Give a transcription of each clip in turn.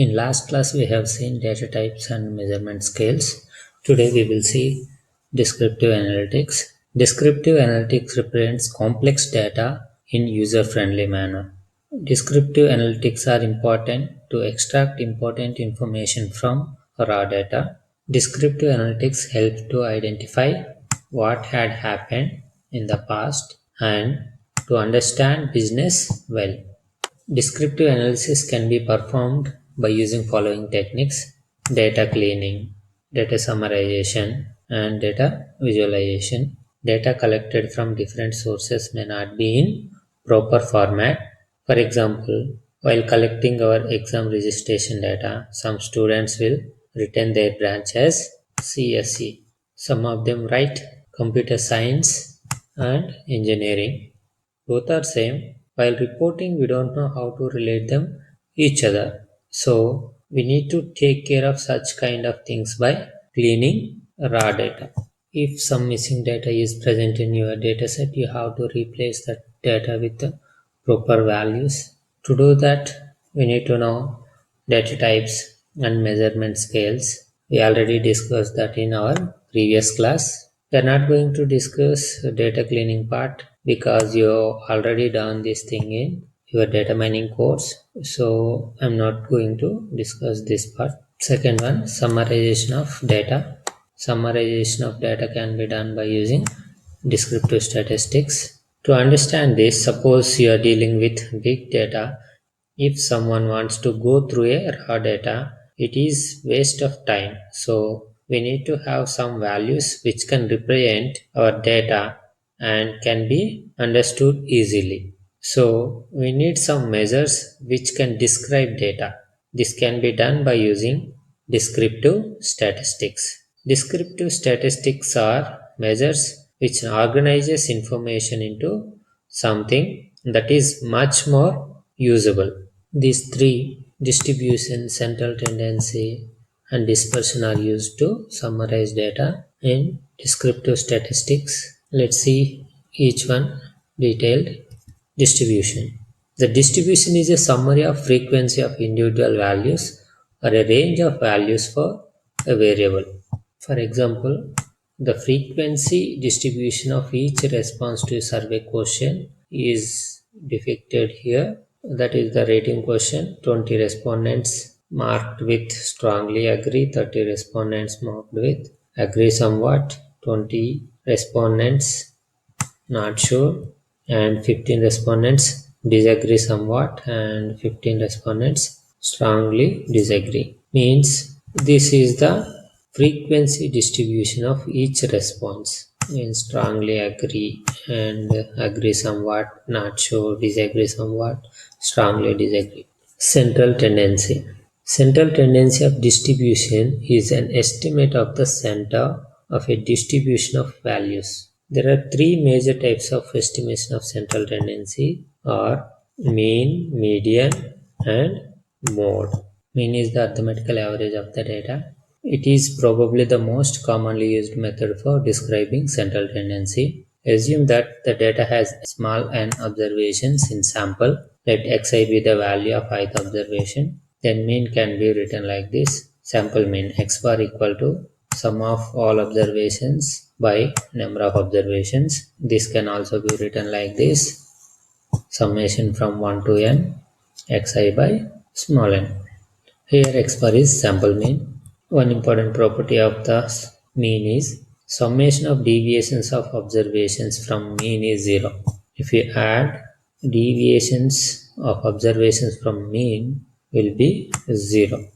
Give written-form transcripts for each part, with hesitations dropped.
In last class, we have seen data types and measurement scales. Today, we will see descriptive analytics. Descriptive analytics represents complex data in user-friendly manner. Descriptive analytics are important to extract important information from raw data. Descriptive analytics help to identify what had happened in the past and to understand business well. Descriptive analysis can be performed by using following techniques: data cleaning, data summarization, and data visualization. Data collected from different sources may not be in proper format. For example, while collecting our exam registration data, some students will retain their branch as CSE. Some of them write computer science and engineering. Both are same. While reporting, we don't know how to relate them each other. So we need to take care of such kind of things by cleaning raw data. If some missing data is present in your dataset, you have to replace that data with the proper values. To do that, we need to know data types and measurement scales. We already discussed that in our previous class. We are not going to discuss data cleaning part because you already done this thing in your data mining course. So I'm not going to discuss this part. Second one, summarization of data. Summarization of data can be done by using descriptive statistics. To understand this, suppose you are dealing with big data. If someone wants to go through a raw data, it is waste of time. So we need to have some values which can represent our data and can be understood easily. So we need some measures which can describe data. This can be done by using descriptive statistics. Descriptive statistics are measures which organizes information into something that is much more usable. These three, distribution, central tendency, and dispersion, are used to summarize data in descriptive statistics. Let's see each one detailed. Distribution. The distribution is a summary of frequency of individual values or a range of values for a variable. For example, the frequency distribution of each response to a survey question is depicted here. That is the rating question. 20 respondents marked with strongly agree, 30 respondents marked with agree somewhat, 20 respondents not sure, and 15 respondents disagree somewhat, and 15 respondents strongly disagree. Means this is the frequency distribution of each response. Means strongly agree and agree somewhat, not sure, disagree somewhat, strongly disagree. Central tendency. Central tendency of distribution is an estimate of the center of a distribution of values. There are three major types of estimation of central tendency are mean, median, and mode. Mean is the arithmetical average of the data. It is probably the most commonly used method for describing central tendency. Assume that the data has small n observations in sample. Let xi be the value of ith observation. Then mean can be written like this. Sample mean x bar equal to sum of all observations by number of observations. This can also be written like this. Summation from 1 to n xi by small n. Here x bar is sample mean. One important property of the mean is summation of deviations of observations from mean is 0. If you add deviations of observations from mean will be 0.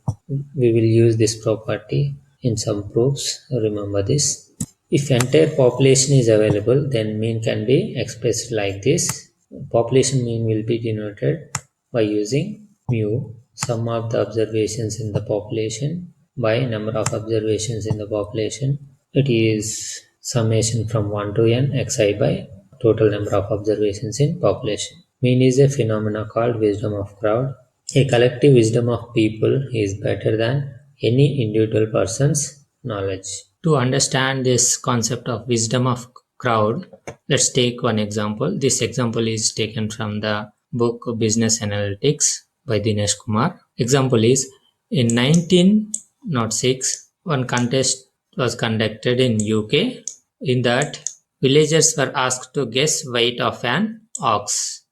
We will use this property in some proofs. Remember this. If entire population is available, then mean can be expressed like this. Population mean will be denoted by using mu, sum of the observations in the population by number of observations in the population. It is summation from 1 to n xi by total number of observations in population. Mean is a phenomena called wisdom of crowd. A collective wisdom of people is better than any individual person's knowledge. To understand this concept of wisdom of crowd, let's take one example. This example is taken from the book Business Analytics by Dinesh Kumar. Example is, In 1906, one contest was conducted in UK. In that, villagers were asked to guess weight of an ox.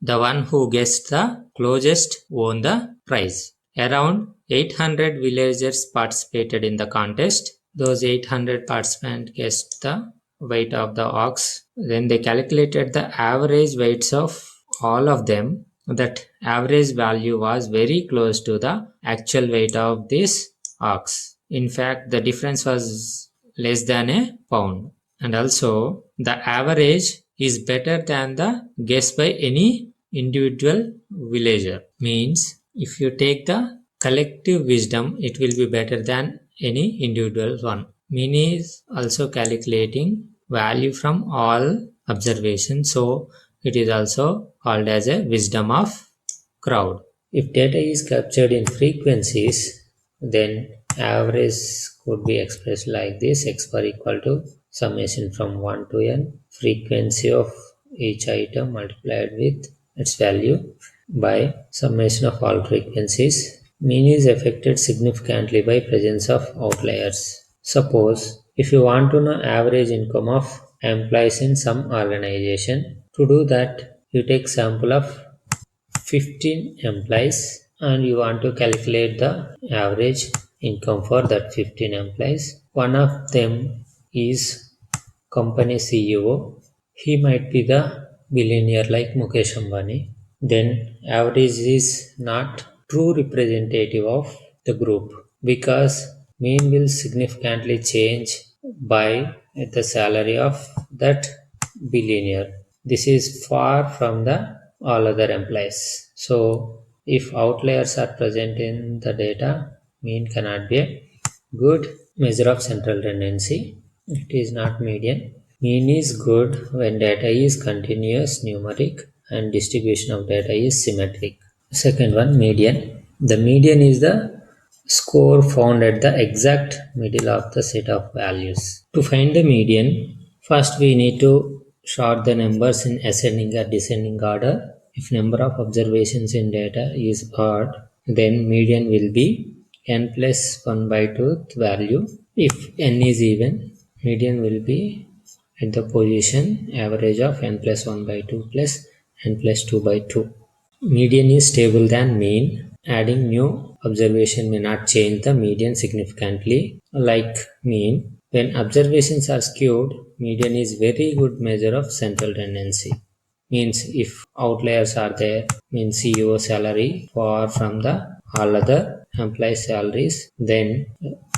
The one who guessed the closest won the prize. Around 800 villagers participated in the contest. Those 800 participants guessed the weight of the ox. Then they calculated the average weights of all of them. That average value was very close to the actual weight of this ox. In fact, the difference was less than a pound. And also, the average is better than the guess by any individual villager. Means, if you take the collective wisdom, it will be better than any individual one. Mean is also calculating value from all observations. So, it is also called as a wisdom of crowd. If data is captured in frequencies, then average could be expressed like this: x bar equal to summation from 1 to n, frequency of each item multiplied with its value by summation of all frequencies. Mean is affected significantly by presence of outliers. Suppose if you want to know average income of employees in some organization, to do that you take sample of 15 employees and you want to calculate the average income for that 15 employees. One of them is company CEO. He might be the billionaire like Mukesh Ambani. Then average is not true representative of the group because mean will significantly change by the salary of that billionaire. This is far from the all other employees. So if outliers are present in the data, mean cannot be a good measure of central tendency. It is not median. Mean is good when data is continuous, numeric, and distribution of data is symmetric. Second one, median. The median is the score found at the exact middle of the set of values. To find the median, first we need to sort the numbers in ascending or descending order. If number of observations in data is odd, then median will be n plus 1 by 2 value. If n is even, median will be at the position average of n plus 1 by 2 plus n plus 2 by 2. Median is stable than mean. Adding new observation may not change the median significantly like mean. When observations are skewed, median is very good measure of central tendency. Means if outliers are there, means CEO salary far from the all other employee salaries, then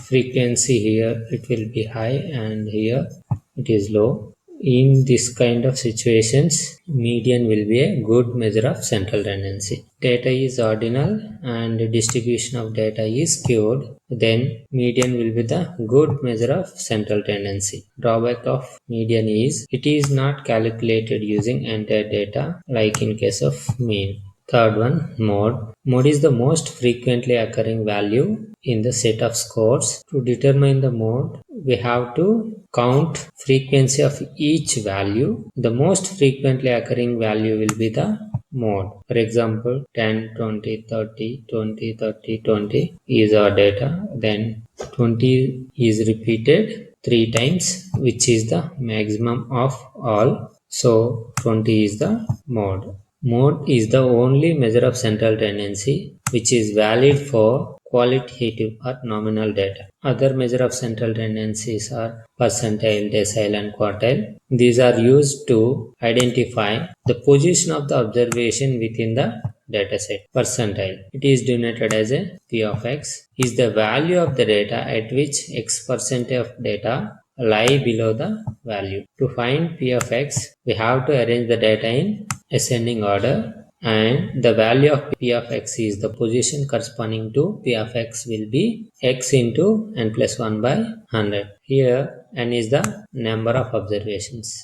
frequency here it will be high and here it is low. In this kind of situations, median will be a good measure of central tendency. Data is ordinal and distribution of data is skewed, then median will be the good measure of central tendency. Drawback of median is it is not calculated using entire data like in case of mean. Third one, mode. Mode is the most frequently occurring value in the set of scores. To determine the mode, we have to count frequency of each value. The most frequently occurring value will be the mode. For example, 10, 20, 30, 20, 30, 20 is our data. Then 20 is repeated 3 times, which is the maximum of all. So 20 is the mode. Mode is the only measure of central tendency which is valid for qualitative or nominal data. Other measure of central tendencies are percentile, decile and quartile. These are used to identify the position of the observation within the dataset. Percentile, it is denoted as a p of x, is the value of the data at which x% of data lie below the value. To find p of x, we have to arrange the data in ascending order, and the value of p of x is the position corresponding to p of x will be x into n plus 1 by 100. Here n is the number of observations.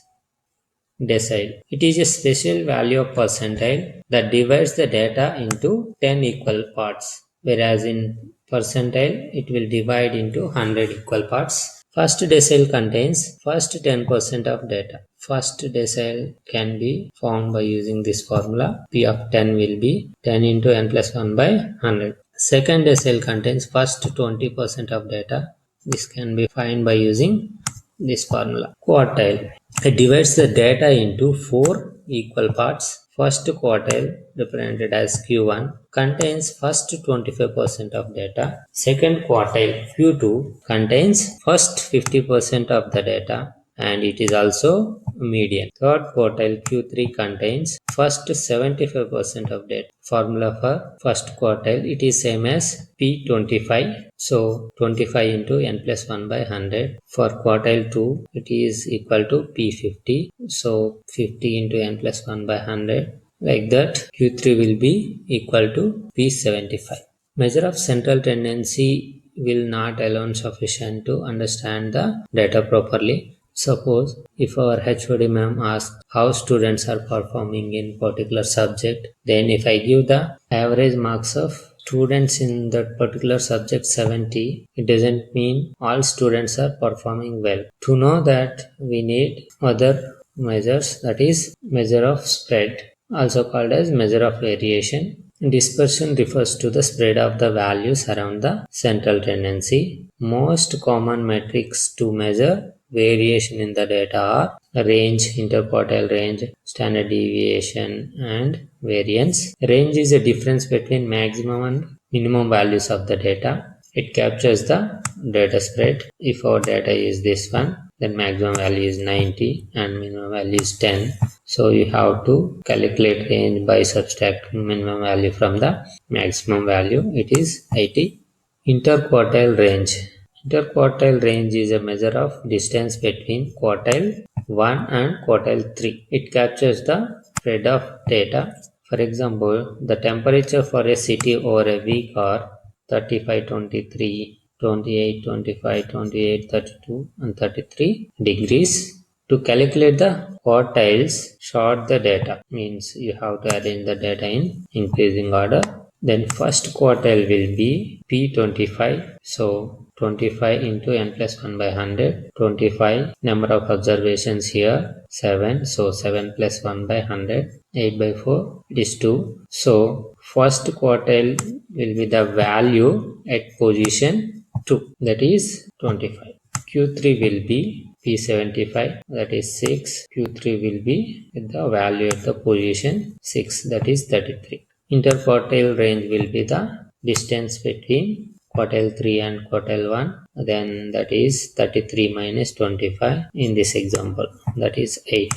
Decile, it is a special value of percentile that divides the data into 10 equal parts, whereas in percentile it will divide into 100 equal parts. First decile contains first 10% of data. First decile can be found by using this formula. P of 10 will be 10 into n plus 1 by 100. Second decile contains first 20% of data. This can be found by using this formula. Quartile. It divides the data into 4 equal parts. First quartile, represented as Q1, contains first 25% of data. Second quartile, Q2, contains first 50% of the data, and it is also median. Third quartile, Q3, contains first 75% of data. Formula for first quartile, it is same as P25. So 25 into n plus 1 by 100. For quartile 2, it is equal to P50. So 50 into n plus 1 by 100. Like that, Q3 will be equal to P75. Measure of central tendency will not alone sufficient to understand the data properly. Suppose if our HOD ma'am asks how students are performing in particular subject, then if I give the average marks of students in that particular subject 70, it doesn't mean all students are performing well. To know that, we need other measures, that is measure of spread, also called as measure of variation. Dispersion refers to the spread of the values around the central tendency. Most common metrics to measure variation in the data are range, interquartile range, standard deviation, and variance. Range is a difference between maximum and minimum values of the data. It captures the data spread. If our data is this one, then maximum value is 90 and minimum value is 10. So you have to calculate range by subtracting minimum value from the maximum value. It is 80. Interquartile range. Interquartile range is a measure of distance between quartile 1 and quartile 3. It captures the spread of data. For example, the temperature for a city over a week are 35, 23, 28, 25, 28, 32 and 33 degrees. To calculate the quartiles, sort the data. Means you have to arrange the data in increasing order. Then first quartile will be P25. So 25 into n plus 1 by 100. 25 number of observations here 7. So 7 plus 1 by 100. 8 by 4 it is 2. So first quartile will be the value at position 2, that is 25. Q3 will be P75, that is 6. Q3 will be the value at the position 6, that is 33. Interquartile range will be the distance between quartile 3 and quartile 1, then that is 33 minus 25 in this example, that is 8.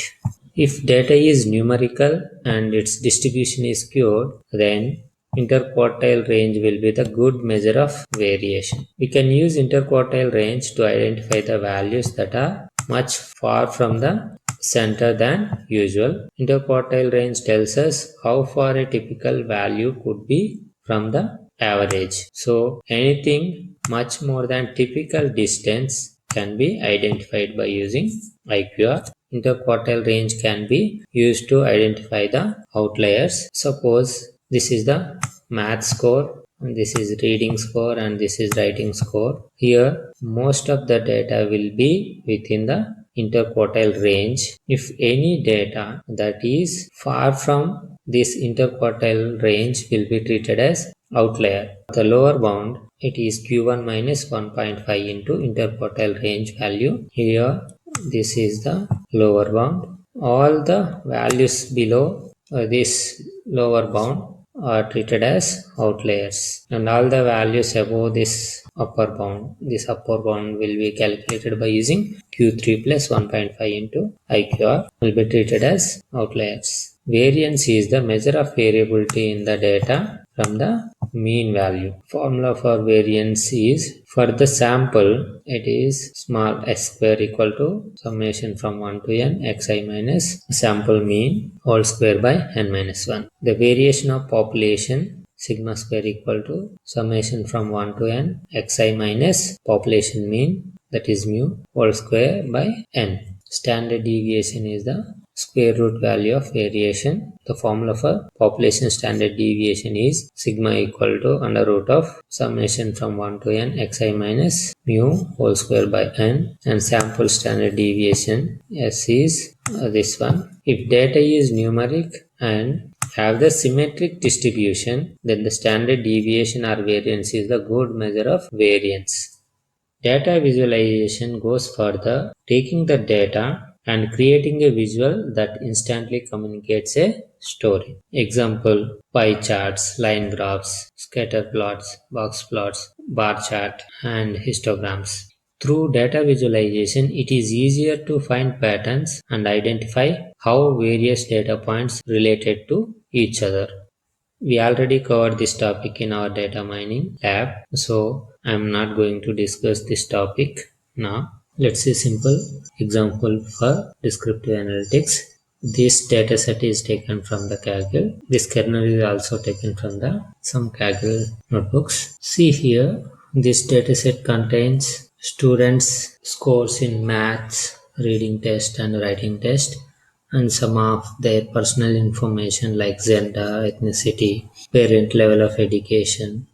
If data is numerical and its distribution is skewed, then interquartile range will be the good measure of variation. We can use interquartile range to identify the values that are much far from the center than usual. Interquartile range tells us how far a typical value could be from the average. So anything much more than typical distance can be identified by using IQR. Interquartile range can be used to identify the outliers. Suppose this is the math score, and this is reading score, and this is writing score. Here most of the data will be within the interquartile range. If any data that is far from this interquartile range will be treated as outlier. The lower bound, it is Q1 minus 1.5 into interquartile range value. Here this is the lower bound. All the values below this lower bound are treated as outliers, and all the values above this upper bound will be calculated by using Q3 plus 1.5 into IQR, will be treated as outliers. Variance is the measure of variability in the data from the mean value. Formula for variance is, for the sample, it is small s square equal to summation from 1 to n xi minus sample mean whole square by n minus 1. The variation of population sigma square equal to summation from 1 to n xi minus population mean, that is mu whole square by n. Standard deviation is the square root value of variation. The formula for population standard deviation is sigma equal to under root of summation from 1 to n xi minus mu whole square by n, and sample standard deviation s is this one. If data is numeric and have the symmetric distribution, then the standard deviation or variance is the good measure of variance. Data visualization goes further, taking the data and creating a visual that instantly communicates a story. Example, pie charts, line graphs, scatter plots, box plots, bar chart, and histograms. Through data visualization, it is easier to find patterns and identify how various data points related to each other. We already covered this topic in our data mining lab, so I'm not going to discuss this topic now. Let's see simple example for descriptive analytics. This dataset is taken from the Kaggle. This kernel is also taken from the some Kaggle notebooks. See here, this dataset contains students' scores in maths, reading test and writing test, and some of their personal information like gender, ethnicity, parent level of education.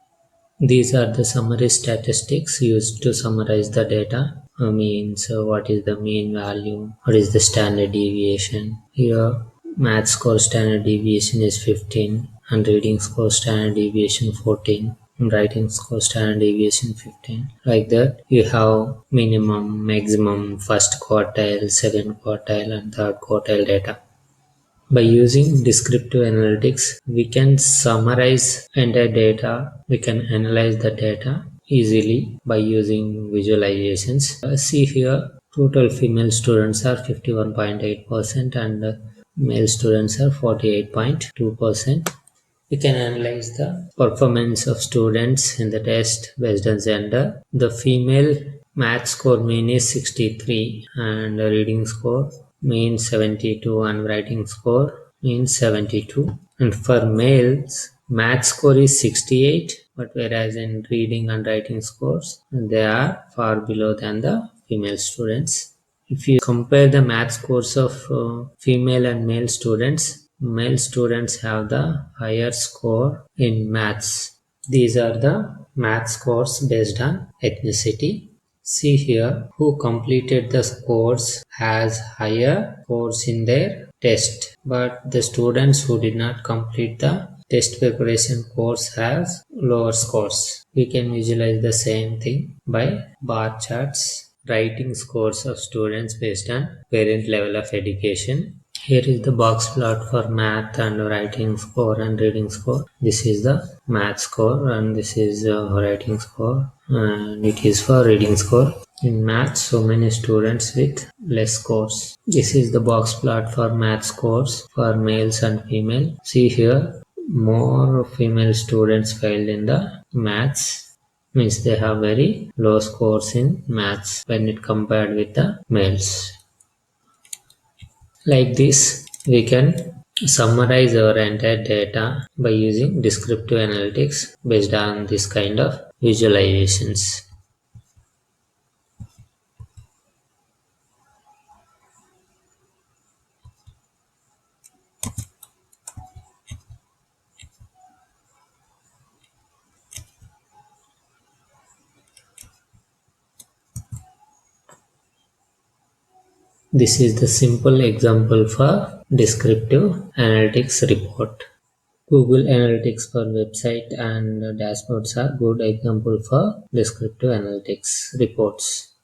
These are the summary statistics used to summarize the data. Means what is the mean value, what is the standard deviation. Here, math score standard deviation is 15, and reading score standard deviation 14, and writing score standard deviation 15. Like that, you have minimum, maximum, first quartile, second quartile, and third quartile data. By using descriptive analytics, we can summarize entire data. We can analyze the data easily by using visualizations. See here, total female students are 51.8% and male students are 48.2%. We can analyze the performance of students in the test based on gender. The female math score mean is 63 and the reading score means 72 and writing score means 72. And for males, math score is 68, but whereas in reading and writing scores, they are far below than the female students. If you compare the math scores of female and male students have the higher score in maths. These are the math scores based on ethnicity. See here, who completed the course has higher scores in their test, but the students who did not complete the test preparation course has lower scores. We can visualize the same thing by bar charts, writing scores of students based on parent level of education. Here is the box plot for math and writing score and reading score. This is the math score and this is writing score, and it is for reading score. In math, so many students with less scores. This is the box plot for math scores for males and female. See here, more female students failed in the maths, means they have very low scores in maths when it compared with the males. Like this, we can summarize our entire data by using descriptive analytics based on this kind of visualizations. This is the simple example for descriptive analytics report. Google Analytics for website and dashboards are good example for descriptive analytics reports.